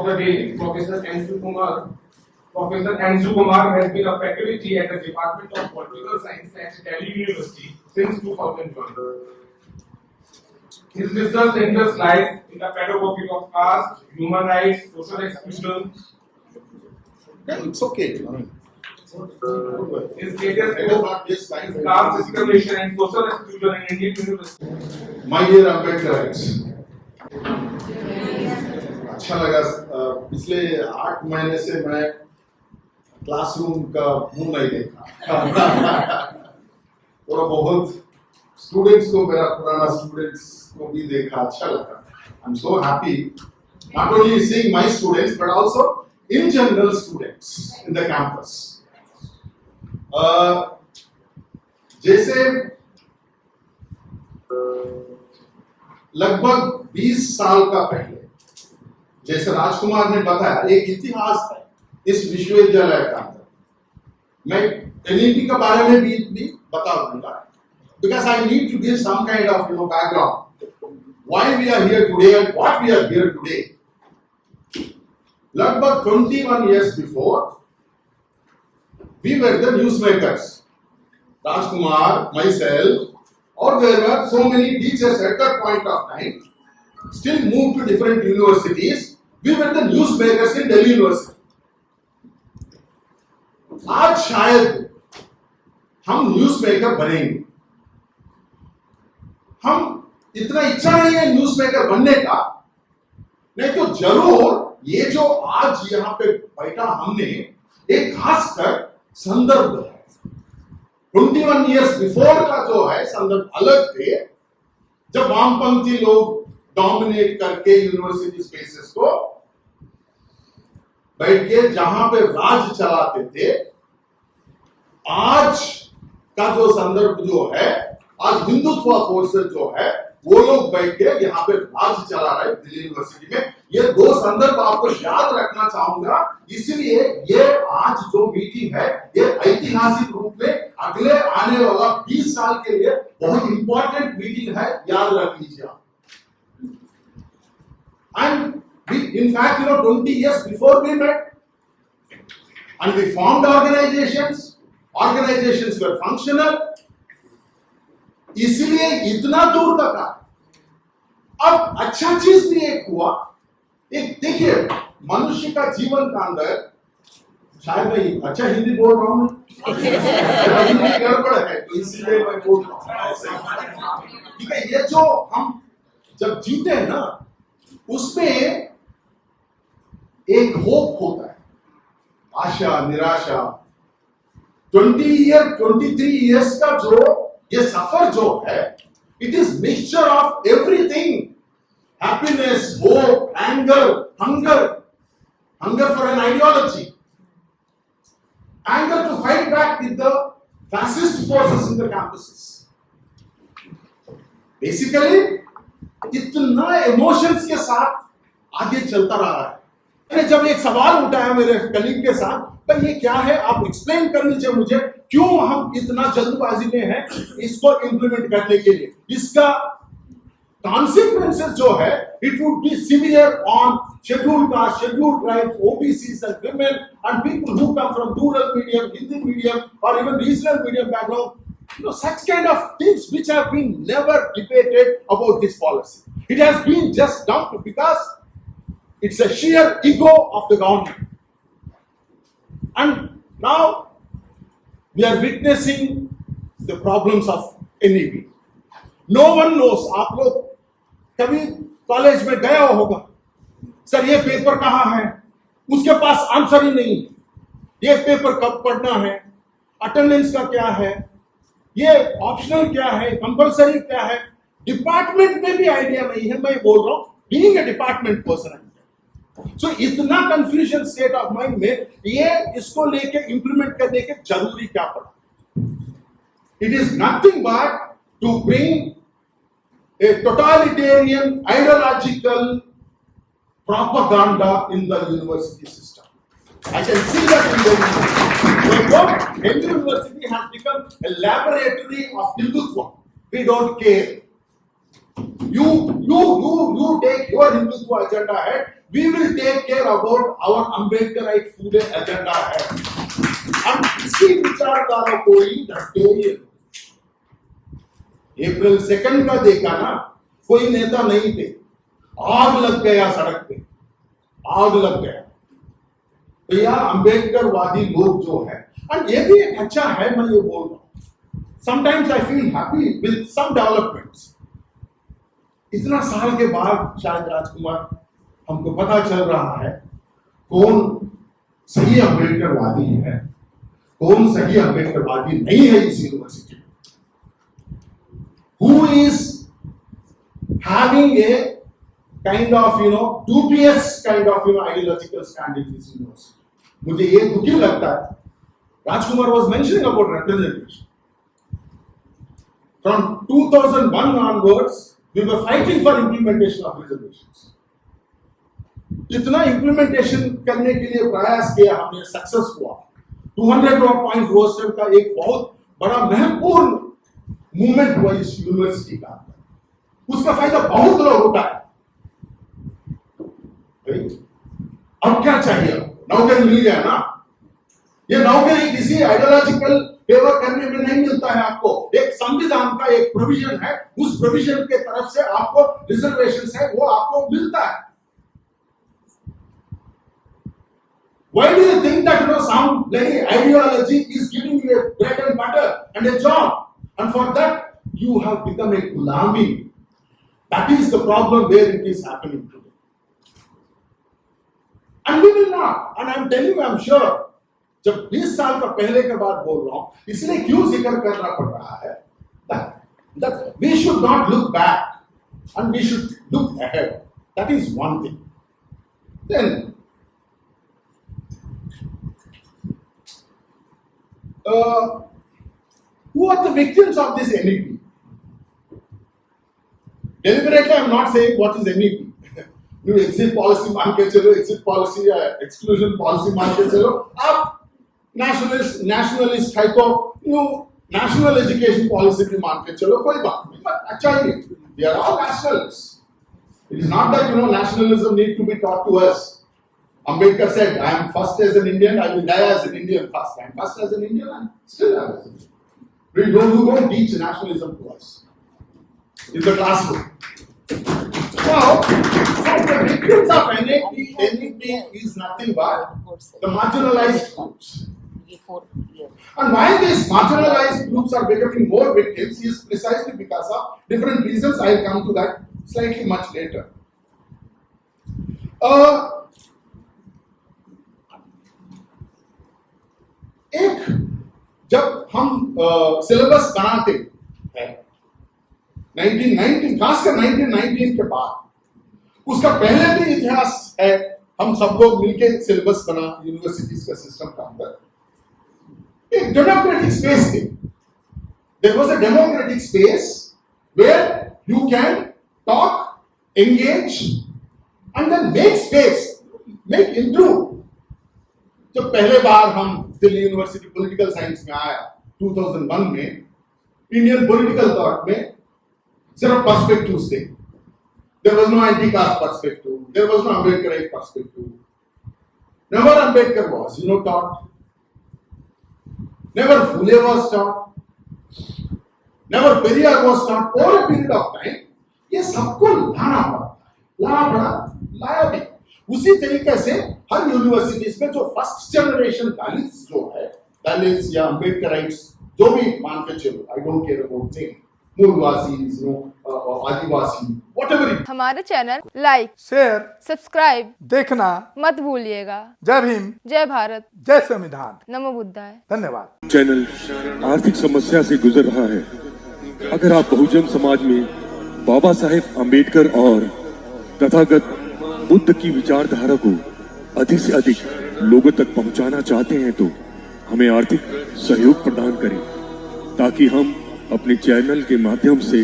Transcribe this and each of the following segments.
of the day, Professor Anju Kumar. Professor Anju Kumar has been a faculty at the Department of Political Science at Delhi University since 2001. His research interest lies in the pedagogy of caste, human rights, social exclusion. It's okay. His latest book is Caste Discrimination and Social Exclusion in Indian University. My dear Ambedkarites, अच्छा लगा पिछले 8 महीने से मैं classroom का मुंह नहीं देखा और बहुत स्टूडेंट्स को, मेरा पुराना स्टूडेंट्स को भी देखा, अच्छा लगा. I am so happy not only seeing my students but also in general students in the campus. जैसे लगभग 20 साल का पहले, जैसे राजकुमार ने बताया, एक इतिहास है इस विश्वविद्यालय का अंदर. मैं एनईपी के बारे में भी बता दूंगा, because I need to give some kind of background why we are here today and what we are here today. लगभग 21 years before, we were the newsmakers. Rajkumar, myself, or there were so many teachers at that point of time, still moved to different universities. We were the newsmakers in Delhi University. आज शायद हम newsmaker बनेंगे. हम इतना इच्छा नहीं है newsmaker बनने का, नहीं तो जरूर ये जो आज यहाँ पे बैठा हमने एक खासकर संदर्भ है. 21 years before का जो है संदर्भ अलग थे, जब वामपंथी लोग डोमिनेट करके यूनिवर्सिटी स्पेसेस को बैठ के जहां पे राज चलाते थे. आज का जो संदर्भ जो है, आज हिंदुत्व फोर्सेस जो है वो लोग बैठ के यहाँ पे राज चला रहे दिल्ली यूनिवर्सिटी में. ये दो संदर्भ आपको याद रखना चाहूंगा. इसलिए ये आज जो मीटिंग है ये ऐतिहासिक रूप में अगले आने वाला 20 साल के लिए बहुत इंपॉर्टेंट मीटिंग है, याद रख लीजिए. And we, in fact, 20 years before we met, and we formed organizations. Organizations were functional. इसलिए इतना दूर तक आ. अब अच्छा चीज भी एक हुआ. एक देखिए, मनुष्य का जीवन का अंदर, शायद मैं अच्छा हिंदी बोल रहा हूँ, हिंदी गड़बड़ है तो इसलिए मैं बोल रहा हूँ. ठीक है, ये जो हम जब जीते हैं ना, उसमें एक होप होता है, आशा निराशा. 23 years का जो ये सफर जो है, it is mixture of everything. Happiness, hope, anger, hunger for an ideology, anger to fight back with the fascist forces in the campuses. Basically इतना इमोशंस के साथ आगे चलता रहा है. मैंने जब एक सवाल उठाया मेरे कलीग के साथ, पर ये क्या है, आप एक्सप्लेन कर लीजिए मुझे, क्यों हम इतना जल्दबाजी में हैं इसको इंप्लीमेंट करने के लिए. इसका कॉन्सिक्वेंसेस जो है, it would be severe on scheduled caste, scheduled tribes, OBCs and women and people who come from rural medium, Hindi medium और even regional medium background. Such kind of things which have been never debated about this policy. It has been just dumped because it's a sheer ego of the government. And now we are witnessing the problems of NEP. No one knows. आप लोग कभी college में गया होगा, sir ये paper कहाँ है, उसके पास आंसर ही नहीं. ये पेपर कब पढ़ना है, अटेंडेंस का क्या है, ये ऑप्शनल क्या है, कंपलसरी क्या है, डिपार्टमेंट में भी आइडिया नहीं है. मैं बोल रहा हूं बीइंग ए डिपार्टमेंट पर्सन. सो इतना कंफ्यूजन स्टेट ऑफ माइंड में ये इसको लेके इंप्लीमेंट करने के जरूरी क्या पड़ा. It is nothing but to bring a totalitarian ideological propaganda in the university system. I can see that in the university. Every university has become a laboratory of Hindutva. We don't care. You take your Hindutva agenda ahead. we will take care about our Ambedkarite Phule agenda है। हम किसी विचारधारा को ही ढकते ही अप्रैल 2 का देखा ना, कोई नेता नहीं थे, आग लग गया सड़क पे, आग लग गया भैया। अंबेडकरवादी लोग जो है, और ये भी एक अच्छा है, मैं ये बोल रहा हूं, sometimes I feel happy with some developments. इतना साल के बाद शायद राजकुमार हमको पता चल रहा है कौन सही अंबेडकरवादी है, कौन सही अंबेडकरवादी नहीं है इस यूनिवर्सिटी में। Who is having a kind of dubious kind of ideological stand in this university? मुझे ये दुखी लगता है। राजकुमार was mentioning about representation. From 2001 onwards, we were fighting for implementation of reservations. इतना implementation करने के लिए प्रयास किया हमने, सक्सेस हुआ। 200 पॉइंट रोस्टर का एक बहुत बड़ा महत्वपूर्ण मूवमेंट हुआ इस यूनिवर्सिटी का, उसका फायदा बहुत लोग उठाए। अब क्या चाहिए? नौकरी मिल गया ना। ये नौकरी किसी आइडियोलॉजिकल फेवर करने में नहीं मिलता है आपको, एक संविधान का एक प्रोविजन है, उस प्रोविजन के तरफ से आपको रिजर्वेशन है, वो आपको मिलता है। Why do you think that some bloody ideology is giving you a bread and butter and a job, and for that you have become a gulami? That is the problem where it is happening today. And we will not, and I am telling you, I am sure, जब 20 साल का पहले के बाद बोल रहा हूं, इसलिए क्यों जिक्र करना पड़ रहा है, that we should not look back and we should look ahead. That is one thing. Then who are the victims of this NEP? Deliberately, I am not saying what is NEP. You exit policy मान के चलो, exit policy या exclusion policy मान के चलो, आप nationalist है तो national education policy भी मान के चलो, कोई बात नहीं, but अच्छा ही, we are all nationalists. It is not that nationalism need to be taught to us. Ambedkar said, I am first as an Indian, I will die as an Indian first. I am first as an Indian, and still as an Indian. We don't teach nationalism to us in the classroom. Now, so the victims of NEP is nothing but the marginalized groups. And why these marginalized groups are becoming more victims is precisely because of different reasons. I will come to that slightly much later. एक जब हम syllabus बनाते हैं 1919, खासकर 1919 के बाद, उसका पहले भी इतिहास है, हम सब लोग मिलके सिलेबस बना यूनिवर्सिटीज का सिस्टम का अंदर। एक डेमोक्रेटिक स्पेस थी, there was a democratic space where you can talk, engage and then make space, make intrude. जब पहले बार हम दिल्ली यूनिवर्सिटी पॉलिटिकल साइंस में आया 2001 में, इंडियन पॉलिटिकल थॉट में सिर्फ पर्सपेक्टिव्स थे। There was no anti-caste perspective. There was no Ambedkarite perspective. Never Ambedkar was, taught. Never Phule was taught. Never Periyar was taught. Over a period of time, ये सबको लाना पड़ा, लाया भी। उसी तरीके से हर यूनिवर्सिटीज में जो फर्स्ट जनरेशन दलित्स जो है, दलित्स या अम्बेडकराइट्स जो भी मान के चलो, I don't care about name, मूलवासी, आदिवासी, व्हाटएवर इट। हमारे चैनल लाइक, शेयर, सब्सक्राइब देखना मत भूलिएगा। जय भीम, जय भारत, जय संविधान, नमो बुद्धाय। धन्यवाद। चैनल आर्थिक समस्या से गुजर रहा है। अगर आप बहुजन समाज में बाबा साहेब अम्बेडकर और तथागत बुद्ध की विचारधारा को अधिक से अधिक लोगों तक पहुंचाना चाहते हैं तो हमें आर्थिक सहयोग प्रदान करें, ताकि हम अपने चैनल के माध्यम से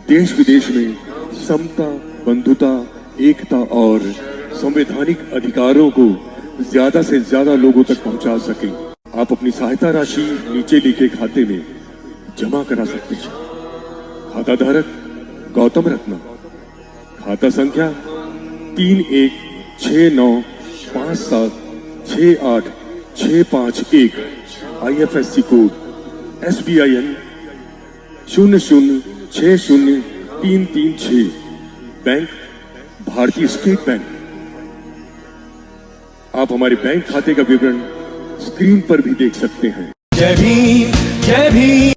देश विदेश में समता, बंधुता, एकता और संवैधानिक अधिकारों को ज्यादा से ज्यादा लोगों तक पहुंचा सकें। आप अपनी सहायता राशि नीचे लिखे खाते में जमा करा सकते हैं। खाता धारक गौतम रत्ना, खाता संख्या 69576865 IFSC कोड SBIN 0060336 बैंक भारतीय स्टेट बैंक। आप हमारे बैंक खाते का विवरण स्क्रीन पर भी देख सकते हैं। जय भीम जय भीम।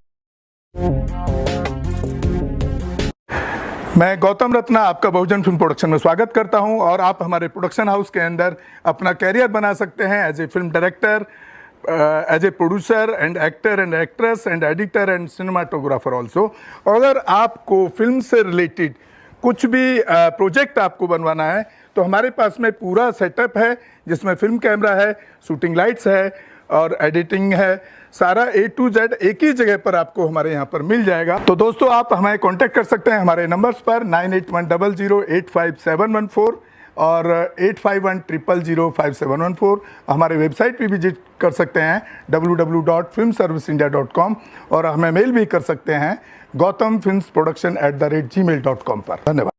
मैं गौतम रत्ना आपका बहुजन फिल्म प्रोडक्शन में स्वागत करता हूं और आप हमारे प्रोडक्शन हाउस के अंदर अपना कैरियर बना सकते हैं as a film director, as a producer and actor and actress and editor and cinematographer also. अगर आपको फिल्म से रिलेटेड कुछ भी प्रोजेक्ट आपको बनवाना है तो हमारे पास में पूरा सेटअप है जिसमें फिल्म कैमरा है, शूटिंग लाइट्स है और एडिटिंग है। सारा A to Z एक ही जगह पर आपको हमारे यहाँ पर मिल जाएगा। तो दोस्तों आप हमें कांटेक्ट कर सकते हैं हमारे नंबर्स पर 9810085714 और 8510005714। हमारे वेबसाइट पे विजिट कर सकते हैं www.filmserviceindia.com और हमें मेल भी कर सकते हैं gautamfilmsproduction@gmail.com पर। धन्यवाद।